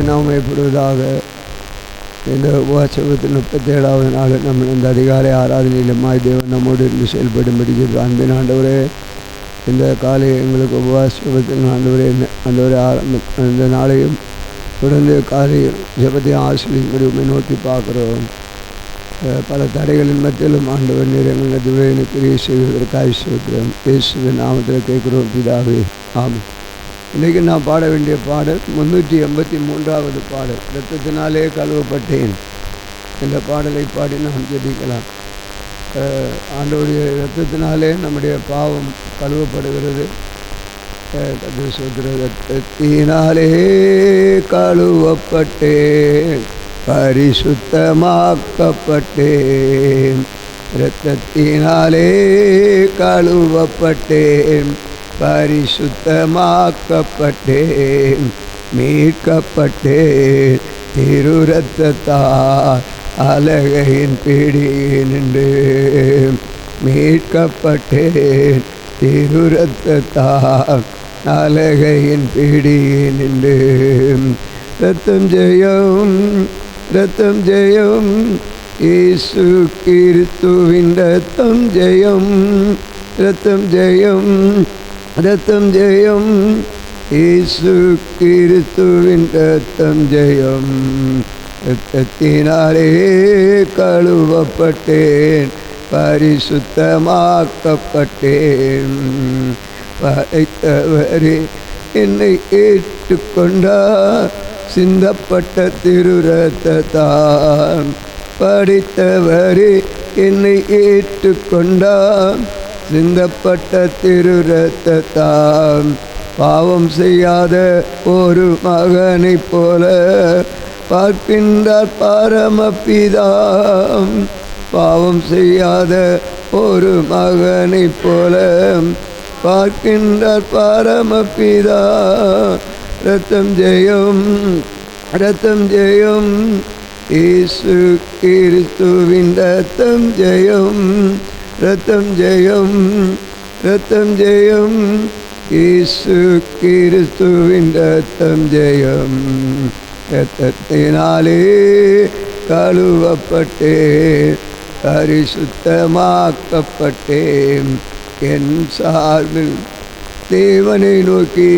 நாம் எப்பொழுதாக இந்த உபவாசத்தின் 37வது நாள் நம்ம இந்த அதிகாலை ஆராதனையிலுமாய் தேவன் நம்மோடு இருந்து செயல்படும்படி அன்பின் ஆண்டவரே, இந்த காலை எங்களுக்கு உபவாசத்தின் ஆண்டவரே ஆரம்பம் இந்த நாளையும் தொடர்ந்து காலை ஜெபத்தையும் ஆசிரியப்படி உண்மை நோக்கி பார்க்குறோம். பல தடைகளின் மத்தியிலும் ஆண்டவர் நீர் எங்கள் துறையினை கிரியை செய்வதற்காக சொல்கிறோம். இயேசுவின் நாமத்தில் கேட்குறோம் பிதாவே, ஆமென். இன்றைக்கி நான் பாட வேண்டிய பாடல் 383வது பாடல், இரத்தத்தினாலே கழுவப்பட்டேன் என்ற பாடலை பாடி நாம் ஜெபிக்கலாம். ஆண்டவருடைய இரத்தத்தினாலே நம்முடைய பாவம் கழுவப்படுகிறது. இரத்தத்தினாலே கழுவப்பட்டேன், பரிசுத்தமாக்கப்பட்டேன். இரத்தத்தினாலே கழுவப்பட்டேன், பரிசுத்தமாக்கப்பட்டேன், மீட்கப்பட்டேன். திரு இரத்தத்தால் அலகையின் பிடியினின்று மீட்கப்பட்டேன். திரு இரத்தத்தால் அலகையின் பிடியினின்று. இரத்தம் ஜெயம், இரத்தம் ஜெயம், இயேசு கிறிஸ்துவின் இரத்தம் ஜெயம். இரத்தம் ஜெயம், இரத்தம் ஜெயம், இயேசு கிறிஸ்துவின் இரத்தம் ஜெயம். இரத்தத்தினாலே கழுவப்பட்டேன், பரிசுத்தமாக்கப்பட்டேன். படைத்தவரே என்னை ஏற்றுக்கொண்டார், சிந்தப்பட்ட திரு இரத்தத்தால். படைத்தவரே என்னை ஏற்றுக்கொண்டார், சிந்தப்பட்ட திரு இரத்தத்தால். பாவம் செய்யாத ஒரு மகனைப் போல பார்க்கின்றார் பரமபிதா. பாவம் செய்யாத ஒரு மகனைப் போல பார்க்கின்றார் பரமபிதா. இரத்தம் ஜெயம், இரத்தம் ஜெயம், இயேசு கிறிஸ்துவின் இரத்தம் ஜெயம். இரத்தம் ஜெயம், இரத்தம் ஜெயம், இயேசு கிறிஸ்துவின் இரத்தம் ஜெயம். இரத்தத்தினாலே கழுவப்பட்டேன், பரிசுத்தமாக்கப்பட்டேன். என் சார்பில் தேவனை நோக்கி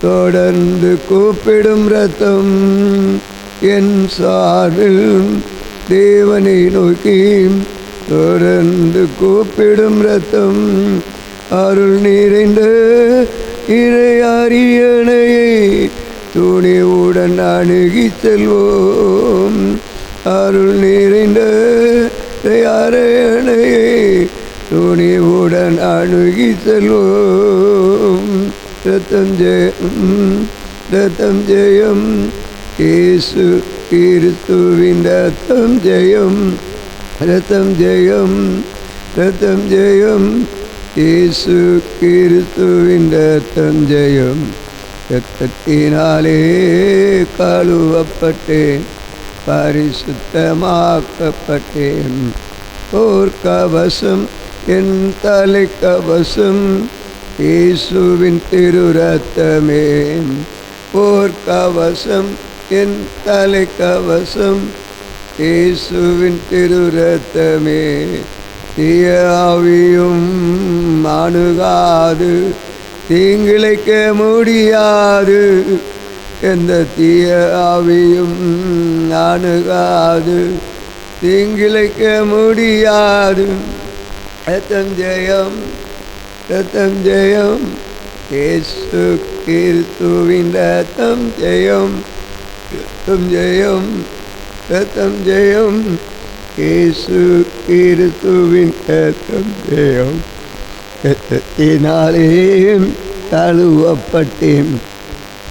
தொடர்ந்து கூப்பிடும் இரத்தம். என் சார்பில் தேவனை நோக்கி தொடர்ந்து கூப்பிடும் இரத்தம். அருள் நிறைந்த இறையரியணையை துணிவுடன் அணுகி செல்வோம். அருள் நிறைந்த அரியணையை துணிவுடன் அணுகி செல்வோம். இரத்தம் ஜெயம், இரத்தம் ஜெயம், இயேசு கிறிஸ்துவின் இரத்தம் ஜெயம். இரத்தம் ஜெயம், இரத்தம் ஜெயம், இயேசு கிறிஸ்துவின் இரத்தம் ஜெயம். இரத்தத்தினாலே கழுவப்பட்டேன், பரிசுத்தமாக்கப்பட்டேன். ஓர் கவசம் என் தலை கவசம், இயேசுவின் திரு இரத்தமே. ஓர் கவசம் என் தலை கவசம், இயேசுவின் திரு இரத்தமே. தீய ஆவியும் அணுகாது, தீங்கிழைக்க முடியாது. எந்த தீய ஆவியும் அணுகாது, தீங்கிழைக்க முடியாது. இரத்தம் ஜெயம், இரத்தம் ஜெயம், இயேசு கிறிஸ்துவின் இரத்தம் ஜெயம். இரத்தம் ஜெயம், இரத்தம் ஜெயம், இயேசு கிறிஸ்துவின் இரத்தம் ஜெயம். இரத்தத்தினாலே கழுவப்பட்டேன்,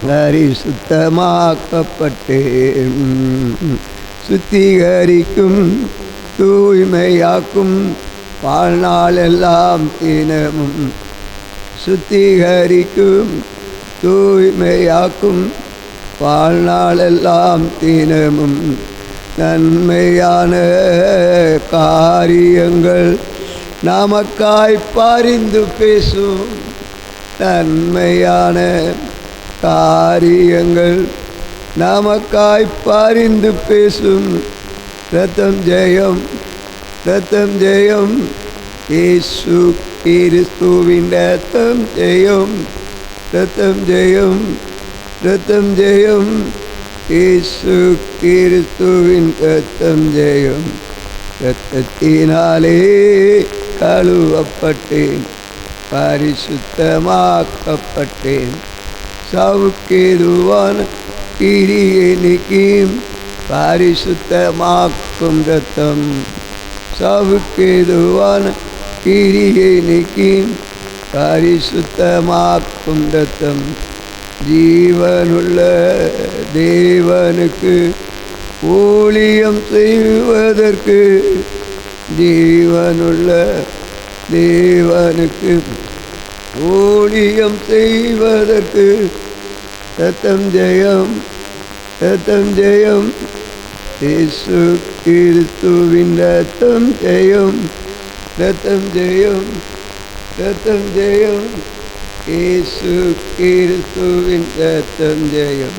பரிசுத்தமாக்கப்பட்டேன். சுத்திகரிக்கும், தூய்மையாக்கும், வாழ்நாளெல்லாம் தினமும். சுத்திகரிக்கும், தூய்மையாக்கும், வாழ்நாளெல்லாம் தினமும். நன்மையான காரியங்கள் நமக்காய் பரிந்து பேசும். நன்மையான காரியங்கள் நமக்காய் பரிந்து பேசும் ரத்தம் ஜெயம், ரத்தம் ஜெயம். இயேசு கிறிஸ்துவின் ரத்தம் ஜெயம், ரத்தம் ஜெயம், ரத்தம் ஜெயம். இயேசு கிறிஸ்துவின் ரத்தம் ஜெயம். இரத்தத்தினாலே கழுவப்பட்டேன், பரிசுத்தமாக்கப்பட்டேன். சாவுக்கேதுவான கிரியை நீக்கியும் பரிசுத்தமாக்கும் ரத்தம். சாவுக்கேதுவான கிரியை நீக்கியும் பரிசுத்தமாக்கும் ரத்தம். ஜீவனுள்ள தேவனுக்கு ஊழியம் செய்வதற்கு, ஜீவனுள்ள தேவனுக்கு ஊழியம் செய்வதற்கு ரத்தம் ஜெயம், ரத்தம் ஜெயம். இயேசு கிறிஸ்துவின் ரத்தம் ஜெயம், ரத்தம் ஜெயம், ரத்தம் ஜெயம். இயேசு கிறிஸ்துவின் ரத்தம் ஜெயம்.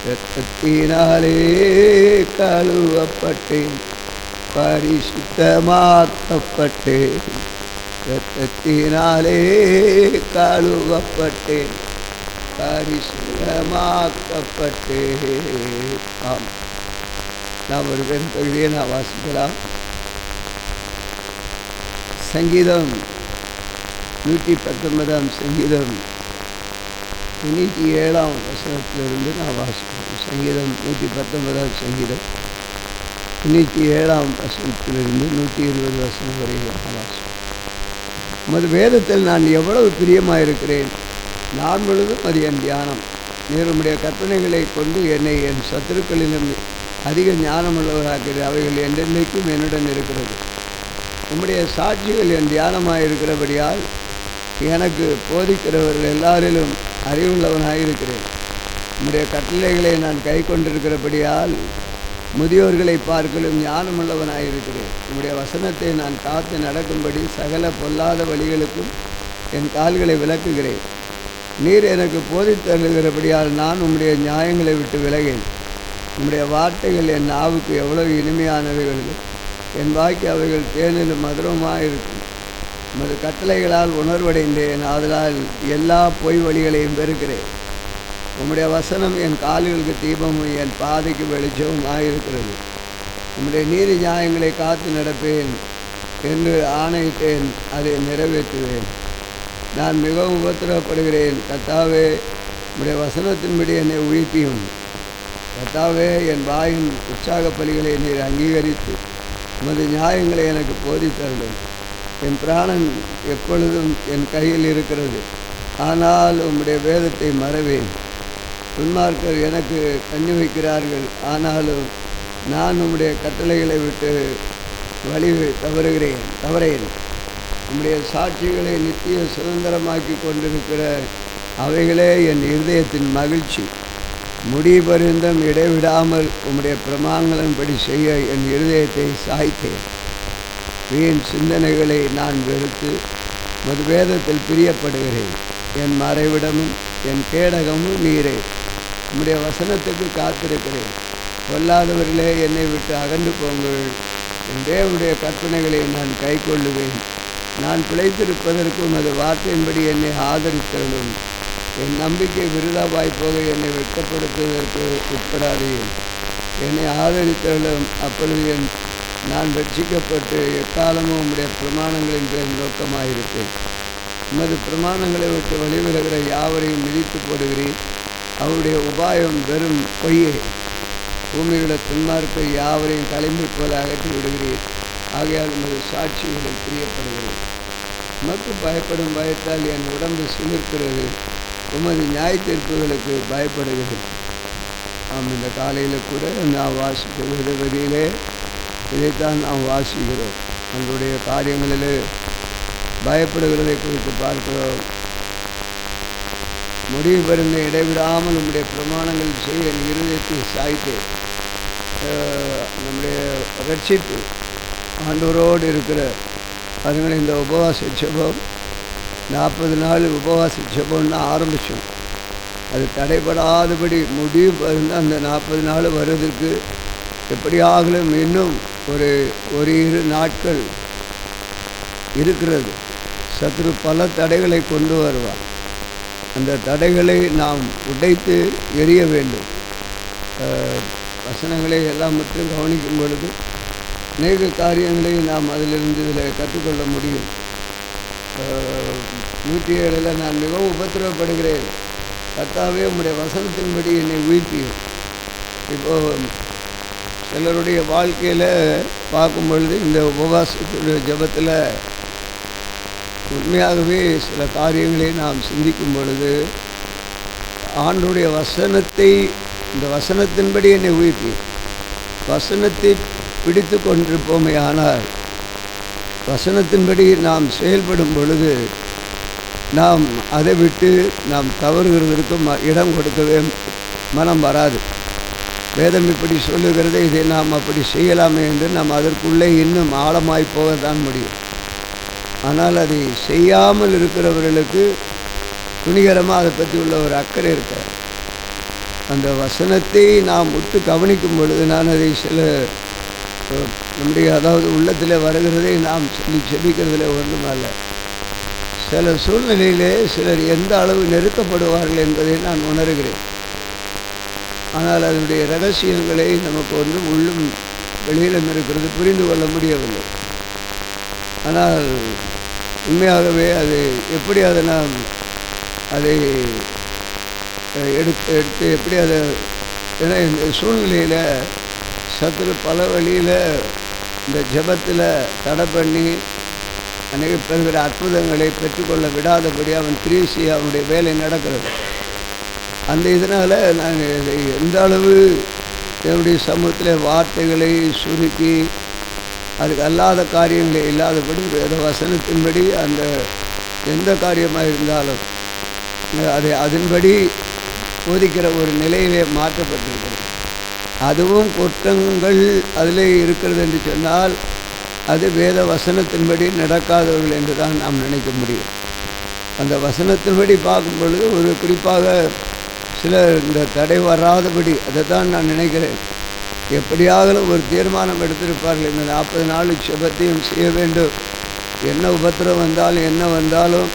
இரத்தத்தினாலே கழுவப்பட்டேன், பரிசுத்தமாக்கப்பட்டேன். இரத்தத்தினாலே கழுவப்பட்டேன், பரிசுத்தமாக்கப்பட்டேன். ஆம், நாம் ஒரு பெரும் பகுதியை நான் வாசிக்கலாம். சங்கீதம் 119 சங்கீதம் 97 வசனத்திலிருந்து நான் வாசிக்கிறேன். சங்கீதம் 119 சங்கீதம் 97 வசனத்திலிருந்து 120 வசனம் வரை நான் வாசிக்கிறேன். உமது வேதத்தில் நான் எவ்வளவு பிரியமாயிருக்கிறேன், நான் முழுதும் அது என் தியானம். நீர் உம்முடைய கற்பனைகளை கொண்டு என்னை என் சத்துருக்களிலும் அதிக ஞானமுள்ளவராக்கிறேன். அவைகள் என்றென்றைக்கும் என்னுடன் இருக்கிறது. உம்முடைய சாட்சிகள் என் தியானமாயிருக்கிறபடியால் எனக்கு போதிக்கிறவர்கள் எல்லாரிலும் அறிவுள்ளவனாயிருக்கிறேன். உம்முடைய கட்டளைகளை நான் கை கொண்டிருக்கிறபடியால் முதியோர்களை பார்க்கலும் ஞானமுள்ளவனாயிருக்கிறேன். உம்முடைய வசனத்தை நான் காத்து நடக்கும்படி சகல பொல்லாத வழிகளுக்கும் என் கால்களை விலக்குகிறேன். நீர் எனக்கு போதித்தருகிறபடியால் நான் உம்முடைய நியாயங்களை விட்டு விலகேன். உம்முடைய வார்த்தைகள் என் நாவுக்கு எவ்வளவு இனிமையானவைகள், என் வாய்க்கு அவைகள் தேனிலும் மதுரமாக இருக்கும். உமது கட்டளைகளால் உணர்வடைந்தேன், ஆதலால் எல்லா பொய் வழிகளையும் வெறுக்கிறேன். உம்முடைய வசனம் என் கால்களுக்கு தீபமும் என் பாதைக்கு வெளிச்சமும் ஆகியிருக்கிறது. உம்முடைய நீதி நியாயங்களை காத்து நடப்பேன் என்று ஆணையிட்டேன், அதை நிறைவேற்றுவேன். நான் மிகவும் உபத்திரவப்படுகிறேன். கர்த்தாவே, உம்முடைய வசனத்தின்படி என்னை உயிர்ப்பியும். கர்த்தாவே, என் வாயின் உற்சாக பலிகளை நீர் அங்கீகரித்து உமது நியாயங்களை எனக்கு போதித்தருளும். என் பிராணன் எப்பொழுதும் என் கையில் இருக்கிறது, ஆனால் உம்முடைய வேதத்தை மறவேன். துன்மார்க்கர் எனக்கு கண்ணி வைக்கிறார்கள், ஆனாலும் நான் உம்முடைய கட்டளைகளை விட்டு வழி தவறேன். உம்முடைய சாட்சிகளை நித்திய சுதந்திரமாக்கி கொண்டிருக்கிற அவைகளே என் இருதயத்தின் மகிழ்ச்சி. முடிபரிந்தும் இடைவிடாமல் உம்முடைய பிரமாணங்களின்படி செய்ய என் இருதயத்தை சாய்த்தேன். வீண் சிந்தனைகளை நான் வெறுத்து உமது வேதத்தில் பிரியப்படுகிறேன். என் மறைவிடமும் என் கேடகமும் நீரே. உம்முடைய வசனத்துக்கு காத்திருக்கிறேன். பொல்லாதவர்களே, என்னை விட்டு அகன்று போங்கள். என் தேவனுடைய கற்பனைகளை நான் கை கொள்ளுவேன். நான் பிழைத்திருப்பதற்கு உமது வார்த்தையின்படி என்னை ஆதரித்தருளும். என் நம்பிக்கை விருதாவாய் போக என்னை வெட்கப்படுத்துவதற்கு உட்படாதேன். என்னை ஆதரித்தருளும். அப்பொழுது நான் ரட்சிக்கப்பட்டு எக்காலமும் உம்முடைய பிரமாணங்களின் பேர் நோக்கமாயிருப்பேன். உமது பிரமாணங்களை விட்டு வழிவிலகிற யாவரையும் மிதித்து போடுகிறேன். அவருடைய உபாயம் வெறும் பொய்யே. பூமியுள்ள துன்மார்க்க யாவரையும் தலைமை போல அகற்றி விடுகிறேன். ஆகையால் உமது சாட்சிகளில் பிரியப்படுகிறேன். உமக்கு பயப்படும் பயத்தால் என் உடம்பு சிலிர்க்கிறது. உமது நியாய தீர்ப்புகளுக்கு பயப்படுகிறது. நாம் இந்த காலையில் கூட நாம் வாசித்த விதவதியிலே இதைத்தான் நாம் வாசிக்கிறோம். நம்முடைய காரியங்களில் பயப்படுகிறதை குறித்து பார்க்கிறோம். முடிவு பெருந்த இடைவிடாமல் நம்முடைய பிரமாணங்கள் செய்ய என் இருதயத்தை சாய்த்தேன். நம்முடைய ரட்சிப்பு ஆண்டவரோடு இருக்கிற பாருங்கள். இந்த உபவாச ஜெபம் 40 நாள் உபவாச ஜெபம்னு ஆரம்பித்தோம். அது தடைபடாதபடி முடிவு அந்த 40 நாள் வருவதற்கு எப்படியாகலும் இன்னும் ஒரு 2 நாட்கள் இருக்கிறது. சத்ரு பல தடைகளை கொண்டு வருவார். அந்த தடைகளை நாம் உடைத்து எறிய வேண்டும். வசனங்களை எல்லாம் மட்டும் கவனிக்கும் பொழுது அநேக காரியங்களை நாம் அதிலிருந்து இதில் கற்றுக்கொள்ள முடியும். 107 நான் மிகவும் உபத்திரவப்படுகிறேன், கர்த்தாவே உம்முடைய வசனத்தின்படி என்னை உயிர்ப்பியும். இப்போது சிலருடைய வாழ்க்கையில் பார்க்கும் பொழுது இந்த உபவாசத்துடைய ஜெபத்தில் உண்மையாகவே சில காரியங்களை நாம் சிந்திக்கும் பொழுது ஆண்டவருடைய வசனத்தை, இந்த வசனத்தின்படி என்னை உயிர்ப்பி, வசனத்தை பிடித்து கொண்டிருப்போமே. ஆனால் வசனத்தின்படி நாம் செயல்படும் பொழுது நாம் அதை விட்டு நாம் தவறுகிறதற்கு இடம் கொடுக்கவே மனம் வராது. வேதம் இப்படி சொல்லுகிறது, இதை நாம் அப்படி செய்யலாமே என்று நாம் அதற்குள்ளே இன்னும் ஆழமாய் போகத்தான் முடியும். ஆனால் அதை செய்யாமல் இருக்கிறவர்களுக்கு துணிகரமாக அதை பற்றி உள்ள ஒரு அக்கறை இருக்க. அந்த வசனத்தை நாம் உற்று கவனிக்கும் பொழுது நான் அதை சில நம்முடைய அதாவது உள்ளத்தில் வருகிறதை நாம் சொல்லி செபிக்கிறதுல ஒன்றுமல்ல. சில சூழ்நிலையிலே சிலர் எந்த அளவு நெருக்கப்படுவார்கள் என்பதை நான் உணர்கிறேன். ஆனால் அதனுடைய ரகசியங்களை நமக்கு ஒன்றும் உள்ளும் வெளியிலும் இருக்கிறது புரிந்து கொள்ள முடியவில்லை. ஆனால் உண்மையாகவே அது எப்படி அதை நாம் அதை எடுத்து எப்படி அதை, ஏன்னா இந்த சூழ்நிலையில் சத்துரு பல வழியில் இந்த ஜெபத்தில் தடை பண்ணி அநேக பெறுகிற அற்புதங்களை பெற்றுக்கொள்ள விடாதபடி அவன் கிரியேசி அவனுடைய வேலை நடக்கிறது. அந்த இதனால் நான் எந்த அளவு என்னுடைய சமூகத்தில் வார்த்தைகளை சுருக்கி அதுக்கு அல்லாத காரியங்களை இல்லாதபடி வேத வசனத்தின்படி அந்த எந்த காரியமாக இருந்தாலும் அதை அதன்படி போதிக்கிற ஒரு நிலையிலே மாற்றப்பட்டிருக்கிறது. அதுவும் குற்றங்கள் அதில் இருக்கிறது என்று சொன்னால் அது வேத வசனத்தின்படி நடக்காதவர்கள் என்று தான் நாம் நினைக்க முடியும். அந்த வசனத்தின்படி பார்க்கும் பொழுது ஒரு குறிப்பாக சிலர் இந்த தடை வராதபடி அதை தான் நான் நினைக்கிறேன். எப்படியாகலும் ஒரு தீர்மானம் எடுத்திருப்பார்கள், இந்த 40 நாள் ஜெபத்தையும் செய்ய வேண்டும், என்ன உபத்திரம் வந்தாலும் என்ன வந்தாலும்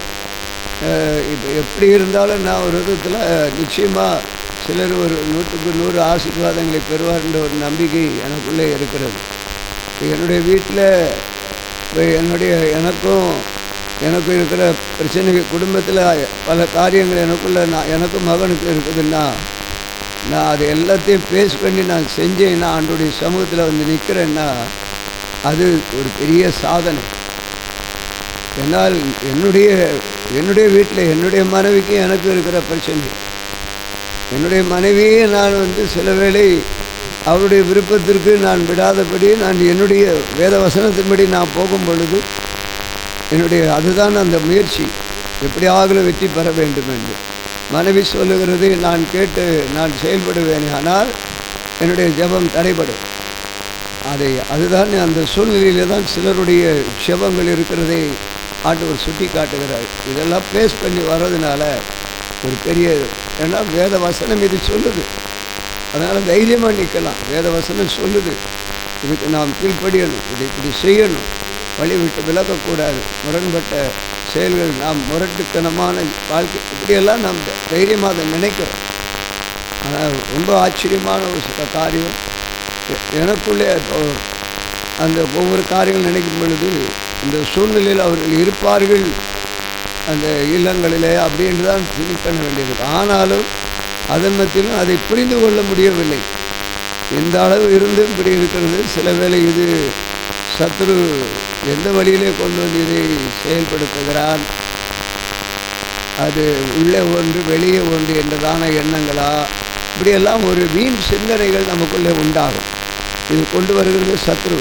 இப்போ எப்படி இருந்தாலும் நான் ஒரு விதத்தில் நிச்சயமாக சிலர் ஒரு 100க்கு 100 ஆசீர்வாதங்களை பெறுவார் என்ற ஒரு நம்பிக்கை எனக்குள்ளே இருக்கிறது. என்னுடைய வீட்டில் எனக்கும் இருக்கிற பிரச்சனைகள், குடும்பத்தில் பல காரியங்கள் எனக்குள்ளே எனக்கும் மகனுக்கு இருக்குதுன்னா நான் அது எல்லாத்தையும் ஃபேஸ் பண்ணி நான் செஞ்சேன்னா, ஆண்டோடைய சமூகத்தில் வந்து நிற்கிறேன்னா அது ஒரு பெரிய சாதனை. என்னால் என்னுடைய வீட்டில் என்னுடைய மனைவிக்கு எனக்கு இருக்கிற பிரச்சனை, என்னுடைய மனைவியே நான் சில வேளை அவருடைய விருப்பத்திற்கு நான் விடாதபடி நான் என்னுடைய வேத வசனத்தின்படி நான் போகும் பொழுது அதுதான் அந்த முயற்சி, எப்படியாகலும் வெற்றி பெற வேண்டும் என்று மனைவி சொல்லுகிறது நான் கேட்டு நான் செயல்படுவேன். ஆனால் என்னுடைய ஜெபம் தடைபடும். அதுதான் அந்த சூழ்நிலையில் தான் சிலருடைய ஜெபங்கள் இருக்கிறதை ஆண்டவர் சுட்டி காட்டுகிறார். இதெல்லாம் பேஸ் பண்ணி வர்றதுனால ஒரு பெரிய, ஏன்னா வேத வசனம் இது சொல்லுது, அதனால் தைரியமாக நிற்கலாம். வேத வசனம் சொல்லுது, இதுக்கு நாம் கீழ்ப்படியணும், இதை இப்படி செய்யணும், வழி விட்டு விலகக்கூடாது, முரண்பட்ட செயல்கள், நாம் முரட்டுத்தனமான வாழ்க்கை, இப்படியெல்லாம் நாம் தைரியமாக அதை நினைக்கிறோம். ஆனால் ரொம்ப ஆச்சரியமான ஒரு சில காரியம் எனக்குள்ளே அந்த ஒவ்வொரு காரியங்கள் நினைக்கும் பொழுது இந்த சூழ்நிலையில் அவர்கள் இருப்பார்கள் அந்த இல்லங்களிலே அப்படின்னு தான் திங்க் பண்ண வேண்டியது. ஆனாலும் அதன் மத்தியிலும் அதை புரிந்து கொள்ள முடியவில்லை. எந்த அளவு இருந்து இப்படி இருக்கிறது, சில வேளை இது சத்ரு எந்த வழியிலே கொண்டு வந்து இதை செயல்படுத்துகிறான், அது உள்ளே ஒன்று வெளியே ஒன்று என்றதான எண்ணங்களா, இப்படியெல்லாம் ஒரு வீண் சிந்தனைகள் நமக்குள்ளே உண்டாகும். இது கொண்டு வருகிறது சத்ரு.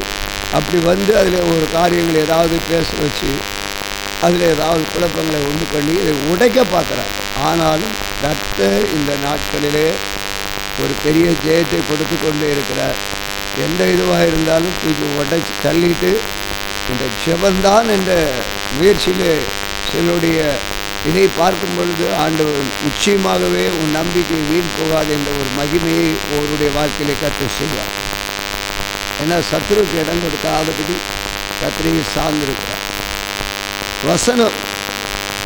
அப்படி வந்து அதில் ஒரு காரியங்கள் ஏதாவது பேச வச்சு அதில் ஏதாவது குழப்பங்களை உண்டு பண்ணி இதை உடைக்க பார்க்குறாங்க. ஆனாலும் கர்த்தர் இந்த நாட்களிலே ஒரு பெரிய ஜெயத்தை கொடுத்து கொண்டே இருக்கிறார். எந்த இதுவாக இருந்தாலும் தூக்கி உடைச்சி தள்ளிட்டு இந்த ஜெபந்தான் என்ற முயற்சியிலே சிலருடைய இதை பார்க்கும் பொழுது ஆண்டவர் நிச்சயமாகவே உன் நம்பிக்கை வீண் போகாது என்ற ஒரு மகிமையை ஒருவருடைய வாழ்க்கையிலே கர்த்தர் செய்வார். ஏன்னா சத்துருக்கு இடம் கொடுக்காதபடி கர்த்தரை சார்ந்திருக்கிறார். வசனம்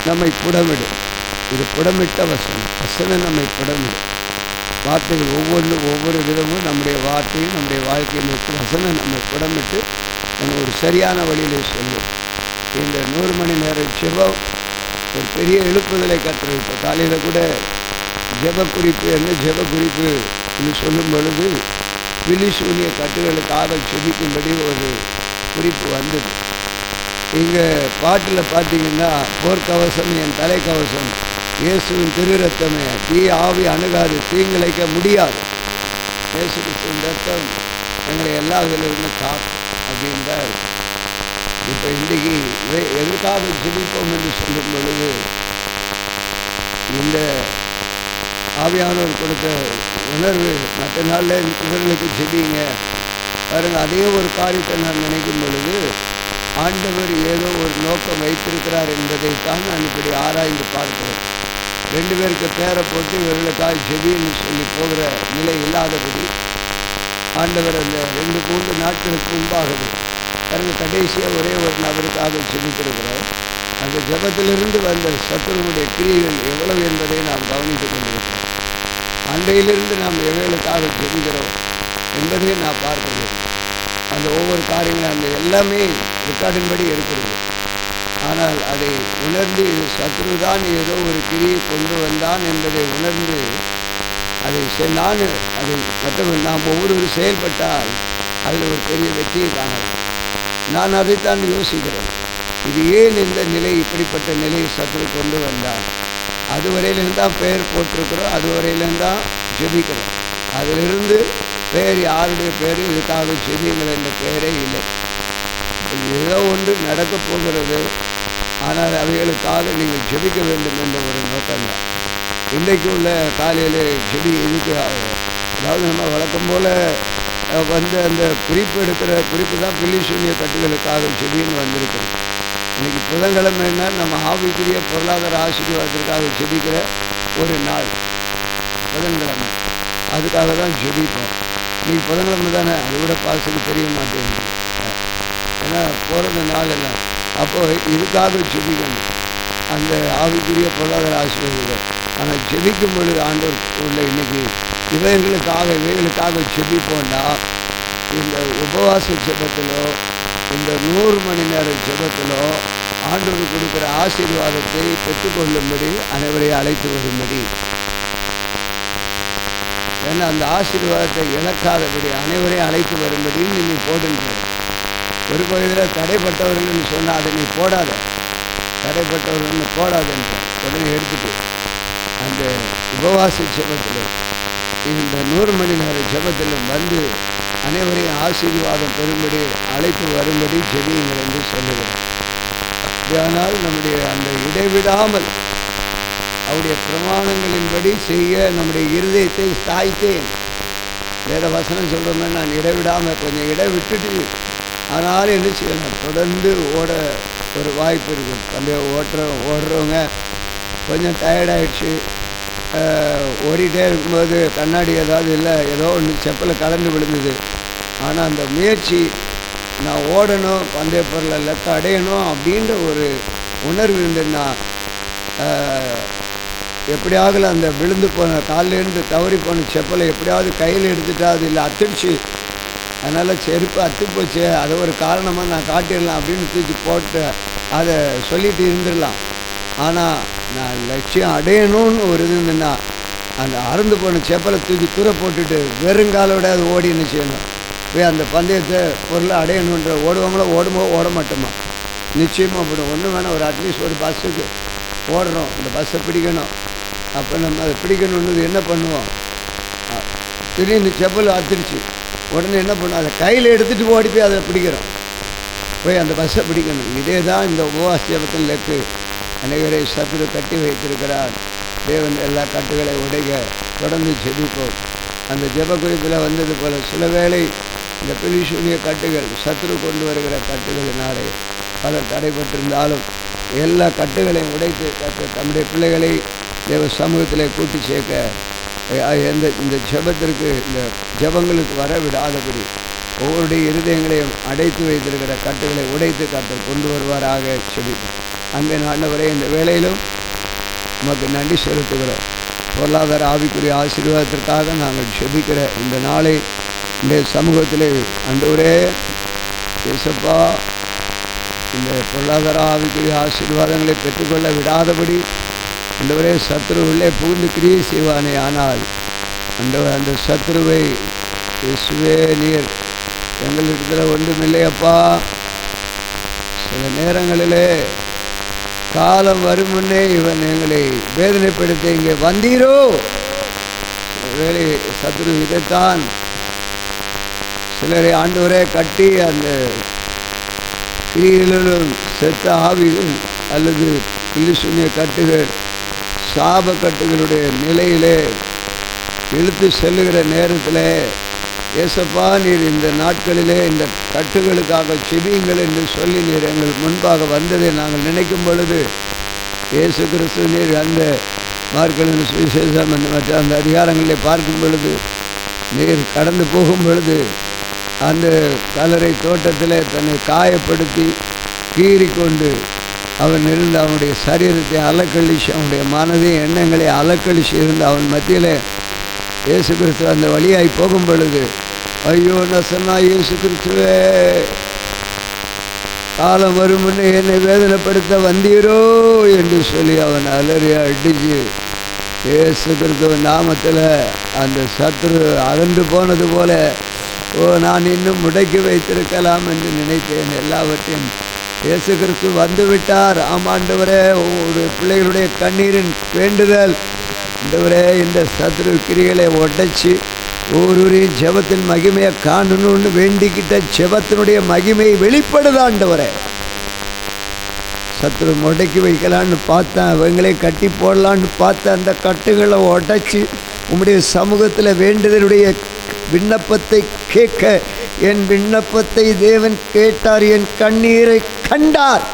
நம்மை புடமிடும். இது புடமிட்ட வசனம். வசனம் நம்மை புடமிடும். வார்த்தைகள் ஒவ்வொன்றும் ஒவ்வொரு விதமும் நம்முடைய வார்த்தையும் நம்முடைய வாழ்க்கையை நோக்கி வசனம் நம்மை புடமிட்டு நம்ம ஒரு சரியான வழியிலே செல்லும். இந்த 100 மணி நேர ஜெபம் ஒரு பெரிய எழுப்புதலை கற்றுறது. இப்போ காலையில் கூட ஜெப குறிப்பு என்ன ஜெப குறிப்பு என்று சொல்லும் பொழுது பிலிசூனிய கட்டுகளுக்காக ஜெபிக்கும்படி ஒரு குறிப்பு வந்தது. இங்கே பாட்டில் பார்த்தீங்கன்னா போர்க்கவசம் என் தலைக்கவசம், இயேசுவின் திரு ரத்தமே, தீ ஆவி அணுகாது, தீங்கிழைக்க முடியாது, இயேசு கிறிஸ்துவின் ரத்தம் எங்களை எல்லா இதிலிருந்து காக்கும் அப்படின்னு தான் இருக்கு. இப்போ இன்றைக்கி எதற்காக ஜெபிப்போம் என்று சொல்லும் பொழுது இந்த ஆவியானவர் கொடுத்த உணர்வு மற்ற நாளில் இவர்களுக்கு ஜெபிங்க பாருங்கள். அதே ஒரு காரியத்தை நான் நினைக்கும் பொழுது ஆண்டவர் ஏதோ ஒரு நோக்கம் வைத்திருக்கிறார் என்பதைத்தான் நான் இப்படி ஆராய்ந்து பார்க்கிறேன். 2 பேருக்கு பேரை போட்டு இவர்களுக்காக ஜெபின்னு சொல்லி போகிற நிலை இல்லாதபடி ஆண்டவர் அந்த 2-3 நாட்களுக்கு முன்பாகவே பாருங்கள் கடைசியாக ஒரே ஒரு நபருக்காக ஜெபித்திருக்கிறோம். அந்த ஜெபத்திலிருந்து வந்த சத்துருவுடைய கிரியைகள் எவ்வளவு என்பதை நாம் கவனித்து கொண்டிருக்கிறோம். அன்றையிலிருந்து நாம் எவைகளுக்காக ஜெபிக்கிறோம் என்பதை நான் பார்க்க வேண்டும். அந்த ஒவ்வொரு காரியங்களும் அந்த எல்லாமே ரெக்கார்டின்படி இருக்கிறது. ஆனால் அதை உணர்ந்து இது சத்ருதான் ஏதோ ஒரு கிரியை கொண்டு வந்தான் என்பதை உணர்ந்து அதை மற்றவர்கள் நாம் ஒவ்வொருவரும் செயல்பட்டால் அதில் ஒரு பெரிய வெற்றியை காணலாம். நான் அதைத்தான் யோசிக்கிறேன். இது ஏன் இந்த நிலை இப்படிப்பட்ட நிலையை சத்ரு கொண்டு வந்தான்? அதுவரையிலேருந்து தான் பெயர் போட்டிருக்கிறோம், அதுவரையிலேருந்து தான் ஜெபிக்கிறோம். அதிலிருந்து பெயர் யாருடைய பேர் இதுக்காக ஜெபிங்கள் என்ற பெயரே இல்லை. ஏதோ ஒன்று நடக்கப் போகிறது, ஆனால் அவைகளுக்காக நீங்கள் ஜெபிக்க வேண்டும் என்ற ஒரு நோக்கம்தான். இன்றைக்கு உள்ள காலையில் இதுக்கு அதாவது நம்ம வழக்கம் போல் வந்து அந்த குறிப்பு எடுக்கிற குறிப்பு தான் பிலிசூனிய கட்டுகளுக்காக ஜெபின்னு வந்திருக்கிறது. இன்றைக்கி புதன்கிழமைன்னா நம்ம ஆவிக்குரிய பொருளாதார ஆசீர்வாதத்திற்காக ஜெபிக்கிற ஒரு நாள் புதன்கிழமை. அதுக்காக தான் ஜெபிப்போம். இன்றைக்கி புதன்கிழமை தானே, அது கூட பாசுக்கு தெரிய மாட்டேங்குது. ஏன்னா போகிறது நாள் எல்லாம். அப்போது இதுக்காக ஜெபிக்கணும், அந்த ஆவிக்குரிய பொருளாதார ஆசீர்வாதம். ஆனால் ஜெபிக்கும் பொழுது ஆண்டவர் உள்ள இன்றைக்கி இவைகளுக்காக ஜெபிப்போண்டா இந்த உபவாச ஜெபத்திலோ இந்த 100 மணி நேர ஜெபத்திலோ ஆண்டவர் கொடுக்குற ஆசீர்வாதத்தை பெற்றுக்கொள்ளும்படி அனைவரையும் அழைத்து வரும்படி, ஏன்னா அந்த ஆசீர்வாதத்தை இழக்காதபடி அனைவரையும் அழைத்து வரும்படின்னு நீ போடுன்றது. ஒரு பகுதியில் தடைப்பட்டவர்கள்னு சொன்னால் அதை நீ போடாத, தடைப்பட்டவர்கள்னு போடாதுன்ற உடனே எடுத்துட்டு அந்த உபவாச ஜெபத்திலும் இந்த 100 மணி நேர ஜெபத்திலும் வந்து அனைவரையும் ஆசீர்வாதம் பெறும்படி அழைத்து வரும்படி ஜெபியுங்கள் என்று சொல்லுகிறோம். ஆனால் நம்முடைய அந்த இடைவிடாமல் அவருடைய பிரமாணங்களின்படி செய்ய நம்முடைய இருதயத்தை சாய்த்தேன். வேத வசனம் சொல்கிறோமே, நான் இடைவிடாமல் கொஞ்சம் இடை விட்டுட்டு ஆனாலும் என்ன செய்யணும், தொடர்ந்து ஓட ஒரு வாய்ப்பு இருக்குது. பந்தயம் ஓடுறவங்க கொஞ்சம் டயர்டாயிடுச்சு, ஓடிட்டே இருக்கும்போது கண்ணாடி ஏதாவது இல்லை, ஏதோ ஒன்று செப்பலை கலந்து விழுந்தது. ஆனால் அந்த முயற்சி, நான் ஓடணும், பந்தய பொருளை லக்க அடையணும் அப்படின்ற ஒரு உணர்வு இருந்ததுன்னா எப்படியாவது அந்த விழுந்து போன காலிலேருந்து தவறி போன செப்பலை எப்படியாவது கையில் எடுத்துட்டா, அது இல்லை அத்துடுச்சு, அதனால் செருப்பு அத்து போச்சு, அதை ஒரு காரணமாக நான் காட்டிடலாம் அப்படின்னு தூக்கி போட்டு அதை சொல்லிட்டு இருந்துடலாம். ஆனால் நான் லட்சியம் அடையணும்னு ஒரு இது இருந்துன்னா அந்த அறுந்து போன செப்பலை தூக்கி தூர போட்டுட்டு வெறுங்காலோட அது ஓடி என்ன செய்யணும், போய் அந்த பந்தயத்தை பொருளை அடையணுன்ற ஓடுவாங்களோ ஓட மாட்டோமா? நிச்சயமாக போடும். ஒன்று வேணால் ஒரு அட்லீஸ்ட் ஒரு பஸ்ஸுக்கு ஓடுறோம், இந்த பஸ்ஸை பிடிக்கணும். அப்போ நம்ம அதை பிடிக்கணுன்னு என்ன பண்ணுவோம், திடீர்னு செப்பல் அத்துருச்சு, உடனே என்ன பண்ணுவோம், அதை கையில் எடுத்துகிட்டு ஓடி போய் அதை பிடிக்கிறோம், போய் அந்த பஸ்ஸை பிடிக்கணும். இதே தான் இந்த உபவாச ஜெபத்தின் லக்கு. அனைவரை சத்துரு கட்டி வைத்திருக்கிறார். தேவன் எல்லா கட்டுகளை உடைக்க தொடர்ந்து ஜெபிப்போம். அந்த ஜெப குறிப்பில் வந்தது போல் சில வேளை இந்த பிலிசூனிய கட்டுகள், சத்துரு கொண்டு வருகிற கட்டுகளினாலே பலர் தடைப்பட்டிருந்தாலும் எல்லா கட்டுகளையும் உடைத்து கர்த்தர் தம்முடைய பிள்ளைகளை தேவ சமூகத்திலே கூட்டி சேர்க்க இந்த ஜெபத்திற்கு இந்த ஜெபங்களுக்கு வர விடாதபடி ஒவ்வொருடைய இருதயங்களையும் அடைத்து வைத்திருக்கிற கட்டுகளை உடைத்து கர்த்தர் கொண்டு வருவாராக செபிப்போம். அன்பின் ஆண்டவரே, இந்த வேளையிலும் நமக்கு நன்றி செலுத்துகிறோம். பொருளாதார ஆவிக்குரிய ஆசீர்வாதத்திற்காக நாங்கள் செபிக்கிற இந்த நாளை இந்த சமூகத்திலே ஆண்டவரே இயேசப்பா, இந்த பொருளாதார ஆவிக்குரிய ஆசீர்வாதங்களை பெற்றுக்கொள்ள விடாதபடி ஆண்டவரே சத்ரு உள்ளே புகுந்து கிரியை செய்வானே. ஆனால் ஆண்டவர் அந்த சத்ருவை இயேசுவே நீர் எங்களிடத்தில் ஒன்றுமில்லையப்பா, சில நேரங்களிலே காலம் வரும் முன்னே இவன் எங்களை வேதனைப்படுத்த இங்கே வந்தீரோ. சில வேளை சத்ரு இதைத்தான் சிலரை ஆண்டவரே கட்டி அந்த கிரிகளிலும் செத்த ஆவிகள் அல்லது பில்லிசூனிய கட்டுகள் சாப கட்டுகளுடைய நிலையிலே இழுத்து செல்லுகிற நேரத்தில் ஏசப்பா நீர் இந்த நாட்களிலே இந்த கட்டுகளுக்காக செபியுங்கள் என்று சொல்லி நீர் எங்கள் முன்பாக வந்ததை நாங்கள் நினைக்கும் பொழுது, இயேசு கிறிஸ்து நீர் அந்த மார்க்கெலின் சுவிசேஷம் மற்ற அந்த அதிகாரங்களிலே பார்க்கும் பொழுது, நீர் கடந்து போகும் பொழுது அந்த கல்லறை தோட்டத்தில் தன்னை காயப்படுத்தி கீறிக்கொண்டு அவன் இருந்து அவனுடைய சரீரத்தை அலக்கழிச்சு அவனுடைய மனதையும் எண்ணங்களை அலக்கழிச்சு இருந்து அவன் மத்தியில் இயேசு கிறிஸ்து அந்த வழியாய் போகும் பொழுது, ஐயோ நான் சொன்னா இயேசு கிறிஸ்துவே, காலம் வரும் முன்னே என்னை வேதனைப்படுத்த வந்தீரோ என்று சொல்லி அவன் அலறி அடிச்சு இயேசு கிறிஸ்துவ நாமத்தில் அந்த சத்ரு அகன்று போனது போல, ஓ நான் இன்னும் முடக்கி வைத்திருக்கலாம் என்று நினைத்தேன். எல்லாவற்றையும் இயேசு கிறிஸ்து வந்து விட்டார். ஆமாண்டவரே, ஒரு பிள்ளைகளுடைய கண்ணீரின் வேண்டுதல் ஆண்டவரே, இந்த சத்ரு கிரிகளை உடைச்சி ஒவ்வொருவரையும் ஜெபத்தின் மகிமையை காணணும்னு வேண்டிக்கிட்ட ஜெபத்தினுடைய மகிமையை வெளிப்படுதாண்டவரே. சத்ரு முடக்கி வைக்கலான்னு பார்த்தேன், அவங்களே கட்டி போடலான்னு பார்த்தேன். அந்த கட்டுகளை உடைச்சி உம்முடைய சமூகத்தில் வேண்டுதலுடைய விண்ணப்பத்தை கேட்க என் விண்ணப்பத்தை தேவன் கேட்டார், என் கண்ணீரை கண்டார்.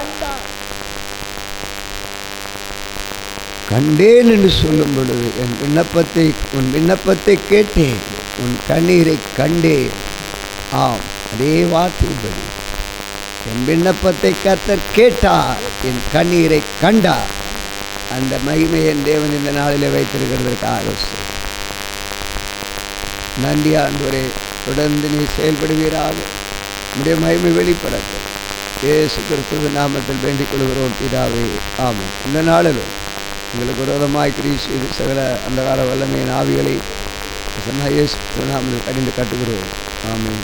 கண்டேன் என்று சொல்லும் பொழுது என் விண்ணப்பத்தை உன் விண்ணப்பத்தை கேட்டேன், உன் கண்ணீரை கண்டேன். ஆம், அதே வார்த்தையின்படி என் விண்ணப்பத்தை கர்த்தர் கேட்டார், என் கண்ணீரை கண்டார். அந்த மகிமை என் தேவன் இந்த நாளிலே வைத்திருக்கிறதற்காக நன்றி ஆண்டவரே. தொடர்ந்து நீ செயல்படுவீராக, உம்முடைய மகிமை வெளிப்படட்டும். இயேசு கிறிஸ்துவின் நாமத்தில் வேண்டிக் கொள்கிறோம் பிதாவே, ஆமென். இந்த நாளிலும் எங்களுக்கு விரோதமாய் கிரியை செய்து சகல அந்த கால வல்லமையின் ஆவிகளை இயேசு நாமத்தில் கடிந்து கட்டுகிறோம். ஆமென்.